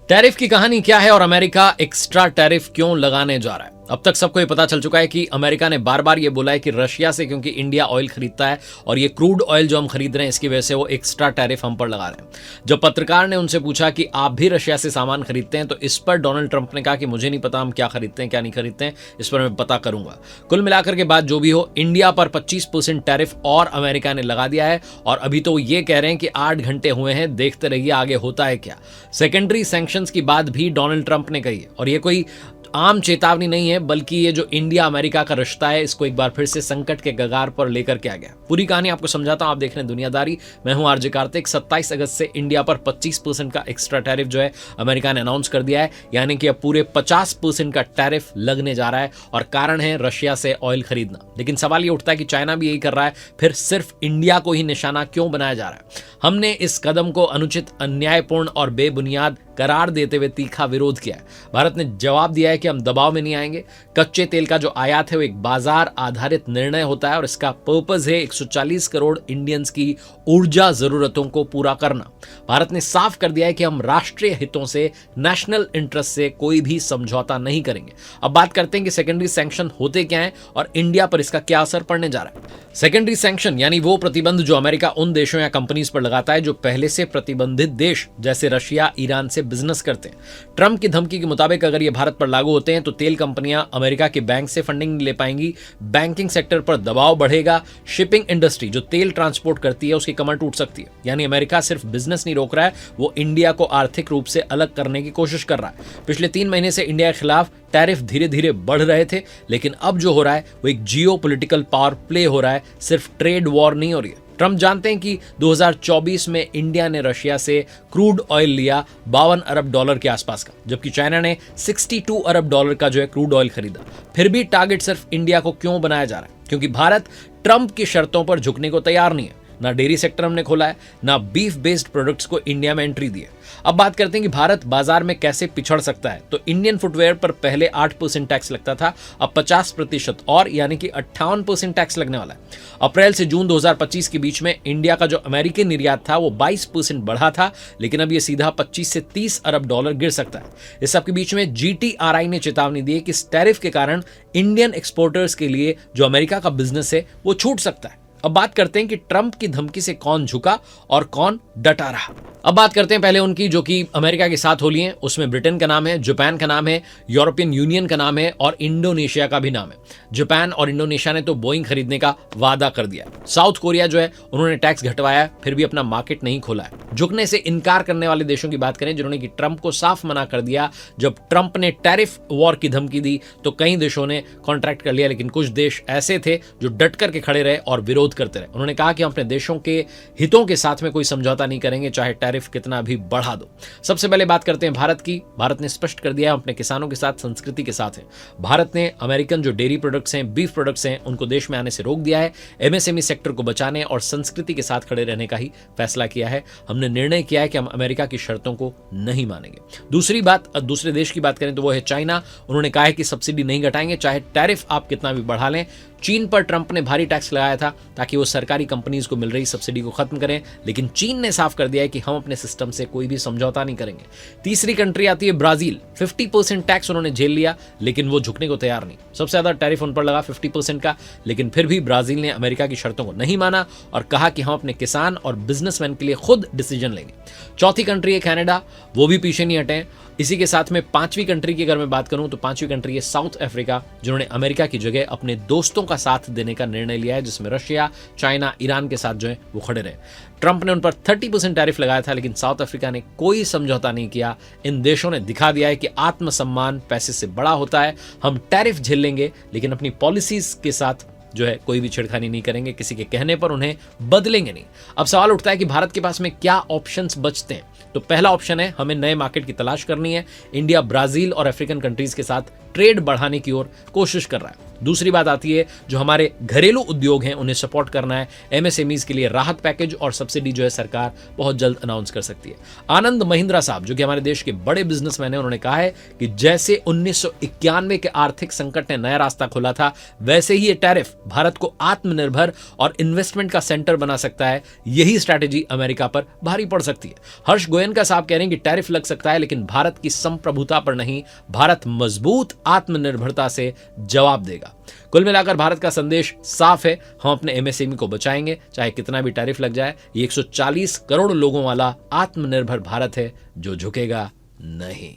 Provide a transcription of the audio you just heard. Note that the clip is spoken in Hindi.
टैरिफ की कहानी क्या है और अमेरिका एक्स्ट्रा टैरिफ क्यों लगाने जा रहा है? अब तक सबको ये पता चल चुका है कि अमेरिका ने बार बार ये बोला है कि रशिया से, क्योंकि इंडिया ऑयल खरीदता है और ये क्रूड ऑयल जो हम खरीद रहे हैं इसकी वजह से वो एक्स्ट्रा टैरिफ हम पर लगा रहे हैं। जब पत्रकार ने उनसे पूछा कि आप भी रशिया से सामान खरीदते हैं, तो इस पर डोनाल्ड ट्रंप ने कहा कि मुझे नहीं पता हम क्या खरीदते हैं क्या नहीं खरीदते हैं, इस पर मैं पता करूंगा। कुल मिलाकर के बात जो भी हो, इंडिया पर 25% टैरिफ और अमेरिका ने लगा दिया है और अभी तो ये कह रहे हैं कि 8 घंटे हुए हैं, देखते रहिए आगे होता है क्या। सेकेंडरी सैंक्शंस की बात भी डोनाल्ड ट्रंप ने कही है और ये कोई आम चेतावनी नहीं है, बल्कि ये जो इंडिया अमेरिका का रिश्ता है इसको एक बार फिर से संकट के कगार पर लेकर के आ गया। पूरी कहानी आपको समझाता हूं, आप देख रहे हैं दुनियादारी। मैं हूं आरजे कार्तिक। 27 अगस्त से इंडिया पर 25% का एक्स्ट्रा टैरिफ जो है अमेरिका ने अनाउंस कर दिया है, यानी कि अब पूरे 50% का टैरिफ लगने जा रहा है और कारण है रशिया से ऑयल खरीदना। लेकिन सवाल ये उठता है कि चाइना भी यही कर रहा है, फिर सिर्फ इंडिया को ही निशाना क्यों बनाया जा रहा है? हमने इस कदम को अनुचित, अन्यायपूर्ण और बेबुनियाद करार देते हुए तीखा विरोध किया है। भारत ने जवाब दिया है कि हम दबाव में नहीं आएंगे। कच्चे तेल का जो आयात है वो एक बाजार आधारित निर्णय होता है और इसका पर्पस है 140 करोड़ इंडियंस की ऊर्जा जरूरतों को पूरा करना। भारत ने साफ कर दिया है कि हम राष्ट्रीय हितों से, नेशनल इंटरेस्ट से कोई भी समझौता नहीं करेंगे। अब बात करते हैं कि सेकेंडरी सैंक्शन होते क्या हैं और इंडिया पर इसका क्या असर पड़ने जा रहा है। सेकेंडरी सैंक्शन यानी वो प्रतिबंध जो अमेरिका उन देशों या कंपनीज पर लगाता है जो पहले से प्रतिबंधित देश जैसे रशिया, ईरान से बिजनेस करते हैं। ट्रंप की धमकी के मुताबिक अगर ये भारत पर लागू होते हैं तो तेल कंपनियां अमेरिका के बैंक से फंडिंग नहीं ले पाएंगी, बैंकिंग सेक्टर पर दबाव बढ़ेगा, शिपिंग इंडस्ट्री जो तेल ट्रांसपोर्ट करती है उसकी कमर टूट सकती है। यानी अमेरिका सिर्फ बिजनेस नहीं रोक रहा है, वो इंडिया को आर्थिक रूप से अलग करने की कोशिश कर रहा है। पिछले 3 महीने से इंडिया के खिलाफ टैरिफ धीरे धीरे बढ़ रहे थे, लेकिन अब जो हो रहा है वो एक जियोपॉलिटिकल पावर प्ले हो रहा है, सिर्फ ट्रेड वॉर नहीं हो रही है। ट्रंप जानते हैं कि 2024 में इंडिया ने रशिया से क्रूड ऑयल लिया $52 अरब के आसपास का, जबकि चाइना ने $62 अरब का जो है क्रूड ऑयल खरीदा। फिर भी टारगेट सिर्फ इंडिया को क्यों बनाया जा रहा है? क्योंकि भारत ट्रंप की शर्तों पर झुकने को तैयार नहीं है। ना डेयरी सेक्टर हमने खोला है, ना बीफ बेस्ड प्रोडक्ट्स को इंडिया में एंट्री दी है। अब बात करते हैं कि भारत बाजार में कैसे पिछड़ सकता है। तो इंडियन फुटवेयर पर पहले 8% टैक्स लगता था, अब 50% और यानी कि 58% टैक्स लगने वाला है। अप्रैल से जून 2025 के बीच में इंडिया का जो अमेरिकी निर्यात था वो 22% बढ़ा था, लेकिन अब ये सीधा 25 से $30 अरब गिर सकता है। इस सब के बीच में GTRI ने चेतावनी दी है कि इस टैरिफ के कारण इंडियन एक्सपोर्टर्स के लिए जो अमेरिका का बिजनेस है वो छूट सकता है। अब बात करते हैं कि ट्रंप की धमकी से कौन झुका और कौन डटा रहा। अब बात करते हैं पहले उनकी जो कि अमेरिका के साथ हो ली है। उसमें ब्रिटेन का नाम है, जापान का नाम है, यूरोपियन यूनियन का नाम है और इंडोनेशिया का भी नाम है। जापान और इंडोनेशिया ने तो बोइंग खरीदने का वादा कर दिया। साउथ कोरिया जो है उन्होंने टैक्स घटवाया, फिर भी अपना मार्केट नहीं खोला है। झुकने से इनकार करने वाले देशों की बात करें जिन्होंने कि ट्रंप को साफ मना कर दिया। जब ट्रंप ने टैरिफ वॉर की धमकी दी तो कई देशों ने कॉन्ट्रैक्ट कर लिया, लेकिन कुछ देश ऐसे थे जो डट करके खड़े रहे और विरोध करते रहे। उन्होंने कहा कि हम अपने देशों के हितों के साथ में कोई समझौता नहीं करेंगे, चाहे टैरिफ कितना भी बढ़ा दो। सबसे पहले बात करते हैं भारत की। भारत ने स्पष्ट कर दिया है अपने किसानों के साथ, संस्कृति के साथ है। भारत ने अमेरिकन जो डेयरी प्रोडक्ट्स हैं, बीफ प्रोडक्ट्स हैं, उनको देश में आने से रोक दिया है। MSME सेक्टर को बचाने और संस्कृति के साथ खड़े रहने का ही फैसला किया है। हमने निर्णय किया है कि हम अमेरिका की शर्तों को नहीं मानेंगे। दूसरी बात, दूसरे देश की बात करें तो वो है चाइना। उन्होंने कहा है कि सब्सिडी नहीं घटाएंगे, चाहे टैरिफ आप कितना भी बढ़ा लें। चीन पर ट्रंप ने भारी टैक्स लगाया था ताकि वो सरकारी कंपनीज को मिल रही सब्सिडी को खत्म करें, लेकिन चीन ने साफ कर दिया है कि हम अपने सिस्टम से कोई भी समझौता नहीं करेंगे। तीसरी कंट्री आती है ब्राजील। 50% टैक्स उन्होंने झेल लिया, लेकिन वो झुकने को तैयार नहीं। सबसे ज्यादा टैरिफ उन पर लगा 50% का, लेकिन फिर भी ब्राजील ने अमेरिका की शर्तों को नहीं माना और कहा कि हम अपने किसान और बिजनेसमैन के लिए खुद डिसीजन लेंगे। चौथी कंट्री है कनाडा, वो भी पीछे नहीं हटे। इसी के साथ में पांचवी कंट्री की अगर मैं बात करूं तो पांचवी कंट्री है साउथ अफ्रीका, जिन्होंने अमेरिका की जगह अपने दोस्तों का साथ देने का निर्णय लिया है, जिसमें रशिया, चाइना, ईरान के साथ जो है वो खड़े रहे। ट्रंप ने उन पर 30% टैरिफ लगाया था, लेकिन साउथ अफ्रीका ने कोई समझौता नहीं किया। इन देशों ने दिखा दिया है कि आत्मसम्मान पैसे से बड़ा होता है। हम टैरिफ झेल लेंगे, लेकिन अपनी पॉलिसीज के साथ जो है कोई भी छेड़खानी नहीं करेंगे, किसी के कहने पर उन्हें बदलेंगे नहीं। अब सवाल उठता है कि भारत के पास में क्या ऑप्शंस बचते हैं। तो पहला ऑप्शन है हमें नए मार्केट की तलाश करनी है। इंडिया ब्राजील और अफ्रीकन कंट्रीज के साथ ट्रेड बढ़ाने की ओर कोशिश कर रहा है। दूसरी बात आती है जो हमारे घरेलू उद्योग हैं उन्हें सपोर्ट करना है। एमएसएमईज के लिए राहत पैकेज और सब्सिडी जो है सरकार बहुत जल्द अनाउंस कर सकती है। आनंद महिंद्रा साहब जो कि हमारे देश के बड़े बिजनेसमैन हैं, उन्होंने कहा है कि जैसे 1991 के आर्थिक संकट ने नया रास्ता खोला था, वैसे ही ये टैरिफ भारत को आत्मनिर्भर और इन्वेस्टमेंट का सेंटर बना सकता है। यही स्ट्रैटेजी अमेरिका पर भारी पड़ सकती है। हर्ष गोयनका साहब कह रहे हैं कि टैरिफ लग सकता है लेकिन भारत की संप्रभुता पर नहीं, भारत मजबूत आत्मनिर्भरता से जवाब देगा। कुल मिलाकर भारत का संदेश साफ है, हम अपने एमएसएमई को बचाएंगे चाहे कितना भी टैरिफ लग जाए। ये 140 करोड़ लोगों वाला आत्मनिर्भर भारत है जो झुकेगा नहीं।